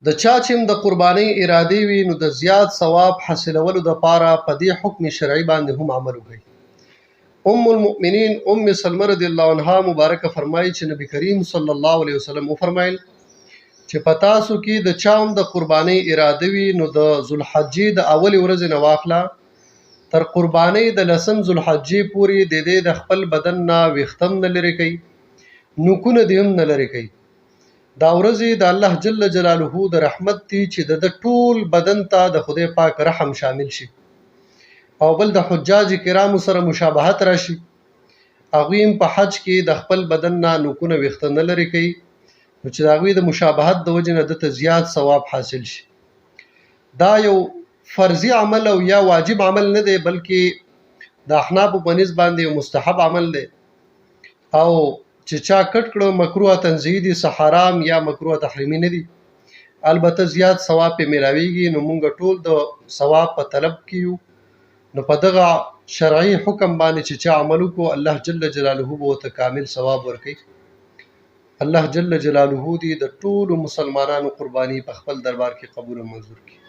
د چا چې د قربانۍ ارادې وي نو د زیات ثواب حاصلولو دپاره په دې حکم شرعي باندې هم عمل وکړي. ام المؤمنین ام سلمه رضی الله عنها مبارکه فرمایي چې نبی کریم صلی الله علیه وسلم وفرمایل چې په تاسو کې د چا هم د قربانۍ اراده وي نو د ذوالحجې د اولې ورځې نه واخله تر قربانۍ د 10 ذوالحجې پورې د دې د خپل بدن نه ویښتم نه لرې کوي، نوکونه دې هم نه لرې کوي. دا ورځې د الله جل جلاله د رحمت دي چې د ټول بدن ته د خدای پاک رحم شامل شي او بل د حجاج کرامو سره مشابهت راشي. هغوی هم په حج کې د خپل بدن نه نوکونه ویښته نه لرې کوي نو چې د هغوی د مشابهت د وجې نه دته زیات ثواب حاصل شي. دا یو فرضي عمل او یا واجب عمل نه دی بلکې د احنافو په نسبت باندې یو مستحب عمل دی او چې چا کټ کړو مکروه تنزیهي دي، څه حرام یا مکروه تحریمي نه دي، البته زیات ثواب پې میلاویږي. نو موږ ټول د ثواب په طلب کې یو. نو په دغه شرعي حکم باندې چې چا عمل وکړو الله جل جلاله به ورته کامل ثواب ورکوي. الله جل جلاله دې د ټولو مسلمانانو قرباني په خپل دربار کې قبول او منظور کړي.